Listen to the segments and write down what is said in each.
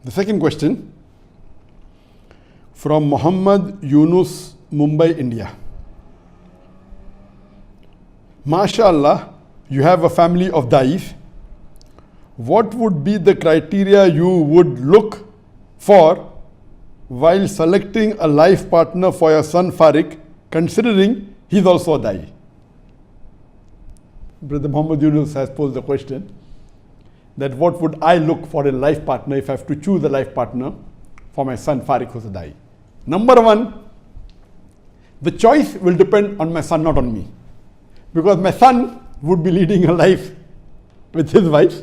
The second question from Mohammed Yunus, Mumbai, India. MashaAllah, you have a family of Daees. What would be the criteria you would look for while selecting a life partner for your son Fariq, considering he's also a Daee? Brother Mohammed Yunus has posed the question that what would I look for in a life partner if I have to choose a life partner for my son Fariq, who's a Daee. Number one, the choice will depend on my son, not on me. Because my son would be leading a life with his wife.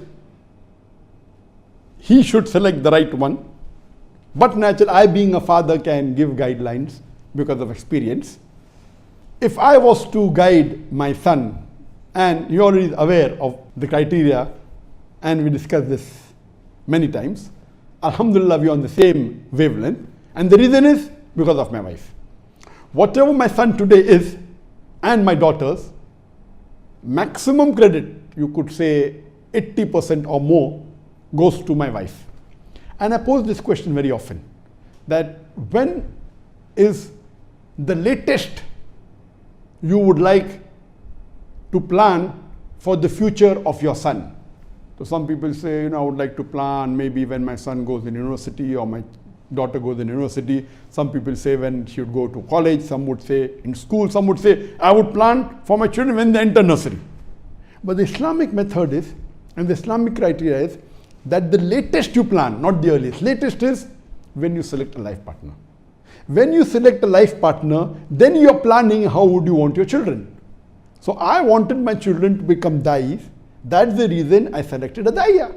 He should select the right one. But naturally, I being a father can give guidelines because of experience. If I was to guide my son, and he already is aware of the criteria, and we discussed this many times, Alhamdulillah, we are on the same wavelength. And the reason is because of my wife. Whatever my son today is, and my daughters, maximum credit, you could say 80% or more, goes to my wife. And I pose this question very often, that when is the latest you would like to plan for the future of your son? So some people say, I would like to plan maybe when my son goes in university or my daughter goes in university. Some people say when she would go to college. Some would say in school. Some would say, I would plan for my children when they enter nursery. But the Islamic method is, and the Islamic criteria is, that the latest you plan, not the earliest. Latest is when you select a life partner. When you select a life partner, then you're planning how would you want your children. So I wanted my children to become Daees. That's the reason I selected a Daeya.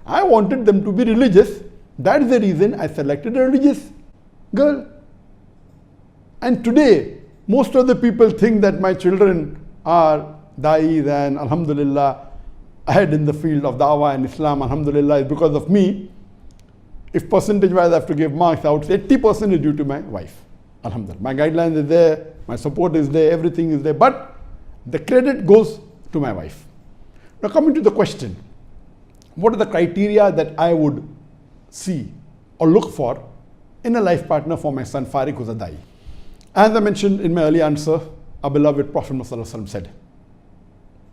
I wanted them to be religious. That's the reason I selected a religious girl. And today, most of the people think that my children are Daees and Alhamdulillah, ahead in the field of Dawah and Islam, Alhamdulillah, is because of me. If percentage-wise I have to give marks, I would say 80% is due to my wife. Alhamdulillah. My guidelines is there, my support is there, everything is there, but the credit goes to my wife. Now coming to the question, what are the criteria that I would see or look for in a life partner for my son Fariq, who's a Daee? As I mentioned in my earlier answer, our beloved Prophet Muhammad said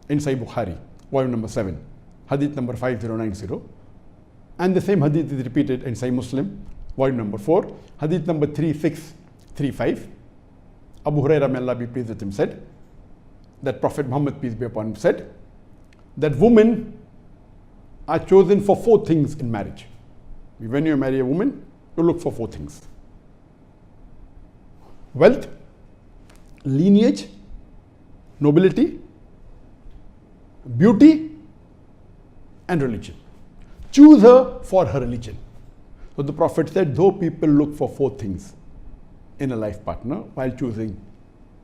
in Sahih Bukhari, volume number 7, Hadith number 5090, and the same Hadith is repeated in Sahih Muslim, volume number 4, Hadith number 3635. Abu Hurairah, may Allah be pleased with him, said that Prophet Muhammad, peace be upon him, said that women are chosen for 4 things in marriage. When you marry a woman, you look for 4 things: wealth, lineage, nobility, beauty, and religion. Choose her for her religion. So the Prophet said, though people look for 4 things in a life partner while choosing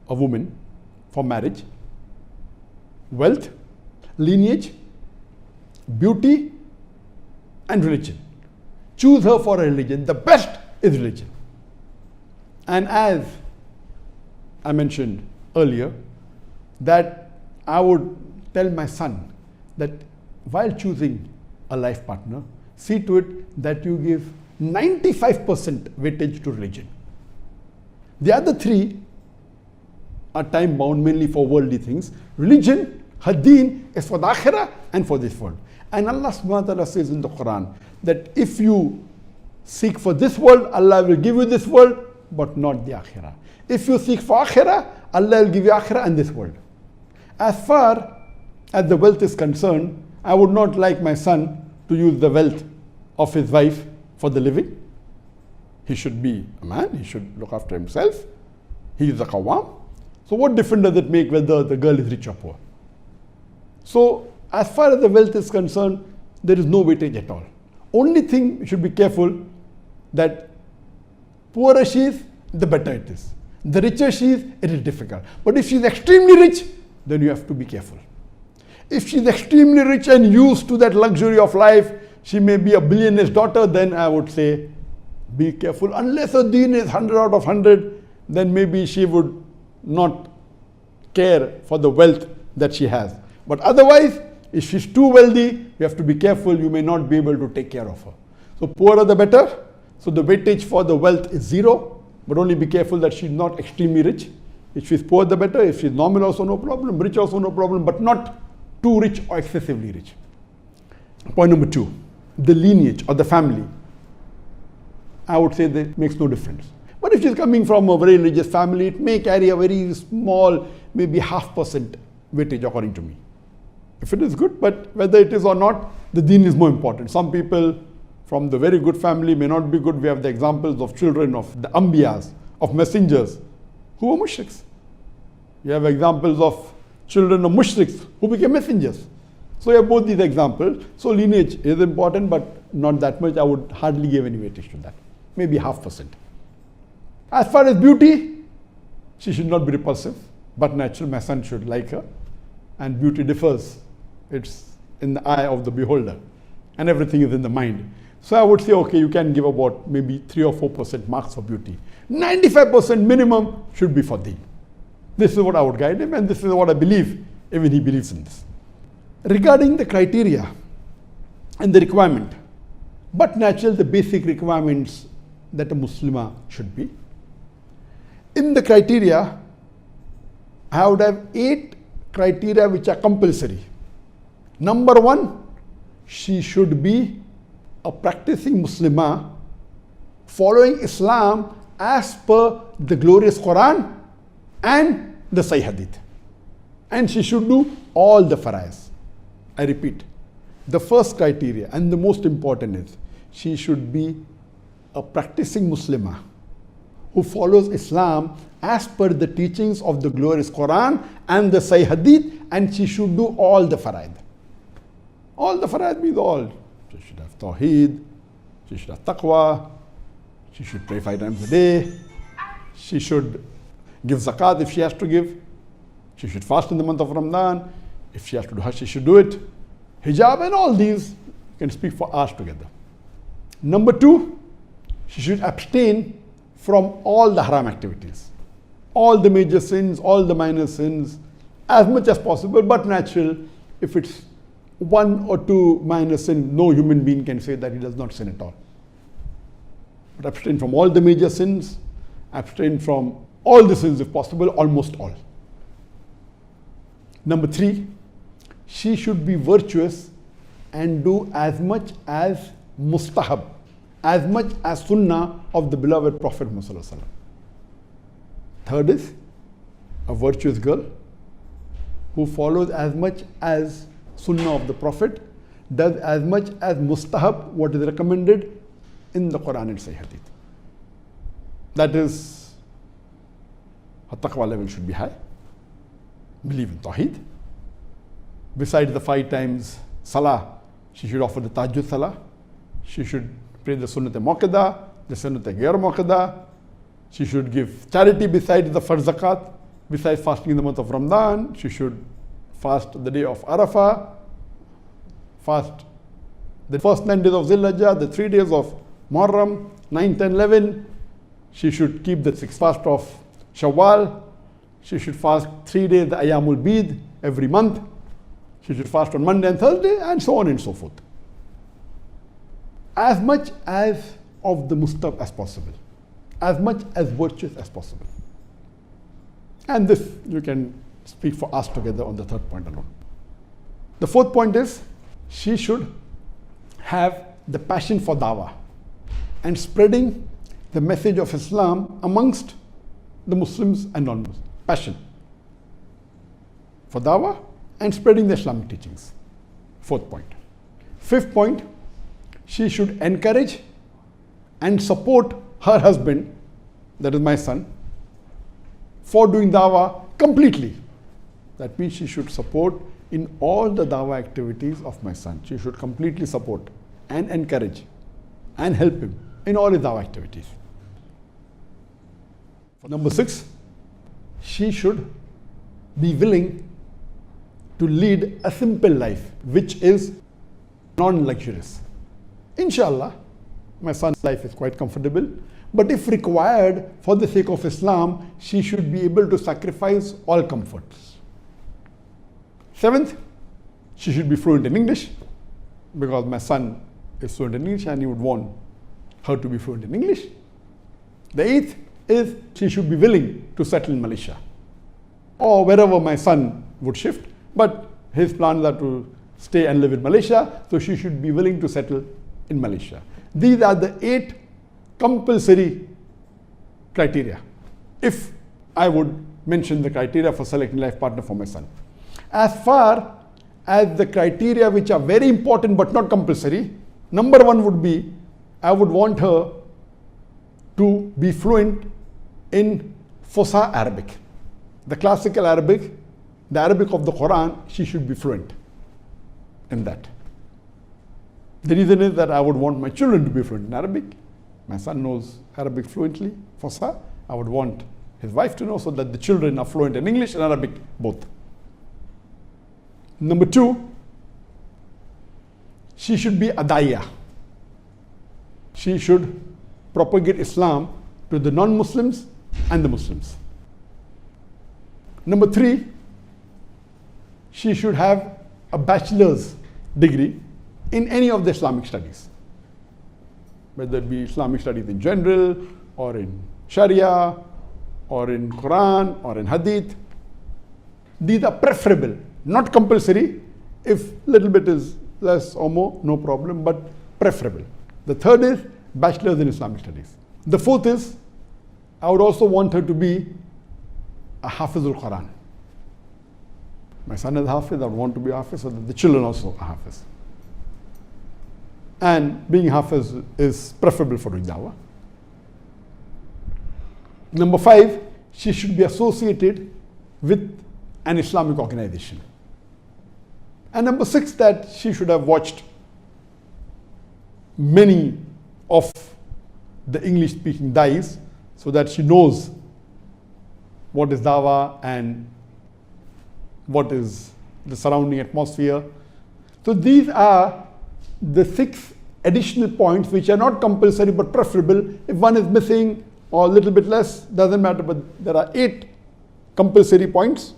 a woman for marriage: wealth, lineage, beauty, and religion. Choose her for a religion. The best is religion. And as I mentioned earlier, that I would tell my son that while choosing a life partner, see to it that you give 95% weightage to religion. The other 3 are time bound, mainly for worldly things. Religion, her deen, is for the akhirah and for this world. And Allah subhanahu wa ta'ala says in the Quran that if you seek for this world, Allah will give you this world, but not the akhirah. If you seek for akhirah, Allah will give you akhirah and this world. As far as the wealth is concerned, I would not like my son to use the wealth of his wife for the living. He should be a man, he should look after himself. He is a qawwam. So what difference does it make whether the girl is rich or poor? So as far as the wealth is concerned, there is no weightage at all. Only thing you should be careful that poorer she is, the better it is. The richer she is, it is difficult. But if she is extremely rich, then you have to be careful. If she is extremely rich and used to that luxury of life, she may be a billionaire's daughter, then I would say be careful. Unless her deen is 100 out of 100, then maybe she would not care for the wealth that she has. But otherwise, if she's too wealthy, you have to be careful. You may not be able to take care of her. So poorer the better. So the weightage for the wealth is 0, but only be careful that she's not extremely rich. If she's poor, the better. If she's normal, also no problem. Rich, also no problem, but not too rich or excessively rich. Point number 2, the lineage or the family. I would say that makes no difference. But if she's coming from a very religious family, it may carry a very small, maybe 0.5% weightage according to me. If it is good, but whether it is or not, the deen is more important. Some people from the very good family may not be good. We have the examples of children of the Ambiyas, of messengers, who were mushriks. We have examples of children of mushriks who became messengers. So you have both these examples. So lineage is important, but not that much. I would hardly give any weightage to that. Maybe 0.5%. As far as beauty, she should not be repulsive, but natural. My son should like her. And beauty differs. It's in the eye of the beholder. And everything is in the mind. So I would say, okay, you can give about maybe 3 or 4% marks for beauty. 95% minimum should be for deen. This is what I would guide him, and this is what I believe, even he believes in this. Regarding the criteria and the requirement, but natural, the basic requirements that a Muslimah should be. In the criteria, I would have 8 criteria which are compulsory. Number 1, she should be a practicing Muslimah following Islam as per the glorious Quran and the Sahih Hadith. And she should do all the fara'is. I repeat, the first criteria and the most important is she should be a practicing Muslimah who follows Islam as per the teachings of the glorious Quran and the Sahih Hadith, and she should do all the fara'id. All the fara'id means all. She should have tawheed, she should have taqwa, she should pray 5 times a day, she should give zakat if she has to give, she should fast in the month of Ramadan, if she has to do hajj, she should do it. Hijab and all these can speak for hours together. Number 2, she should abstain from all the haram activities. All the major sins, all the minor sins, as much as possible, but natural. If it's 1 or 2 minor sins, no human being can say that he does not sin at all. But abstain from all the major sins, abstain from all the sins if possible, almost all. Number 3, she should be virtuous and do as much as mustahab, as much as sunnah of the beloved Prophet Muhammad. Third is a virtuous girl who follows as much as sunnah of the Prophet, does as much as mustahab, what is recommended in the Quran and Sahih Hadith. That is, her taqwa level should be high, believe in tawheed. Besides the 5 times salah, she should offer the tahajjud salah, she should pray the sunnat muakkada, the sunnat ghair muakkada, she should give charity besides the farz zakat, besides fasting in the month of Ramadan, she should fast the day of Arafah, fast the first 9 days of Zil-Hijjah, the 3 days of Muharram, 9, 10, 11, she should keep the 6th fast of Shawwal, she should fast 3 days the Ayyamul Bid every month, she should fast on Monday and Thursday, and so on and so forth. As much as of the mustahab as possible, as much as virtuous as possible. And this you can speak for us together on the 3rd point alone. The 4th point is she should have the passion for Dawah and spreading the message of Islam amongst the Muslims and non-Muslims. Passion for Dawah and spreading the Islamic teachings. 4th point. 5th point, she should encourage and support her husband, that is my son, for doing Dawah completely. That means she should support in all the Dawah activities of my son. She should completely support and encourage and help him in all his Dawah activities. Number 6, she should be willing to lead a simple life, which is non-luxurious. Inshallah, my son's life is quite comfortable, but if required for the sake of Islam, she should be able to sacrifice all comforts. 7th, she should be fluent in English, because my son is fluent in English and you would want her to be fluent in English. The eighth is she should be willing to settle in Malaysia or wherever my son would shift, but his plans are to stay and live in Malaysia, so she should be willing to settle in Malaysia. These are the 8 compulsory criteria, if I would mention the criteria for selecting life partner for my son. As far as the criteria which are very important but not compulsory, number 1 would be, I would want her to be fluent in Fusha Arabic. The classical Arabic, the Arabic of the Quran, she should be fluent in that. The reason is that I would want my children to be fluent in Arabic. My son knows Arabic fluently, Fusha. I would want his wife to know, so that the children are fluent in English and Arabic both. Number 2, she should be a Daiyah. She should propagate Islam to the non-Muslims and the Muslims. Number 3, she should have a bachelor's degree in any of the Islamic studies, whether it be Islamic studies in general, or in Sharia, or in Quran, or in Hadith. These are preferable, not compulsory. If little bit is less or more, no problem, but preferable. The third is bachelor's in Islamic studies. The fourth is, I would also want her to be a Hafizul Quran. My son is Hafiz, I would want to be Hafiz, so that the children also are Hafiz. And being Hafiz is preferable for doing Dawah. Number 5, she should be associated with an Islamic organization. And number 6, that she should have watched many of the English-speaking Daees, so that she knows what is Dawah and what is the surrounding atmosphere. So these are the 6 additional points which are not compulsory but preferable. If one is missing or a little bit less, doesn't matter, but there are 8 compulsory points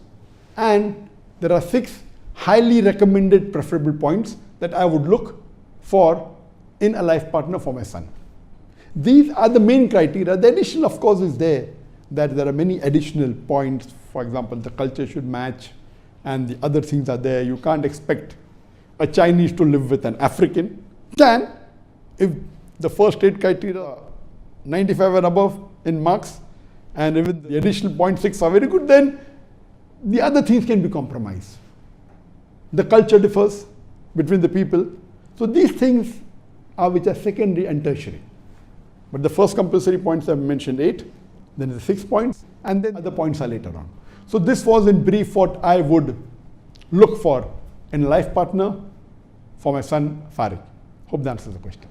and there are 6 highly recommended preferable points that I would look for in a life partner for my son. These are the main criteria. The additional, of course, is there, that there are many additional points. For example, the culture should match and the other things are there. You can't expect a Chinese to live with an African. Can, if the first 8 criteria are 95 and above in marks, and even the additional 0.6 are very good, then the other things can be compromised. The culture differs between the people. So these things are which are secondary and tertiary. But the first compulsory points I've mentioned 8, then the 6 points, and then other points are later on. So this was in brief what I would look for in a life partner for my son Fariq. Hope that answers the question.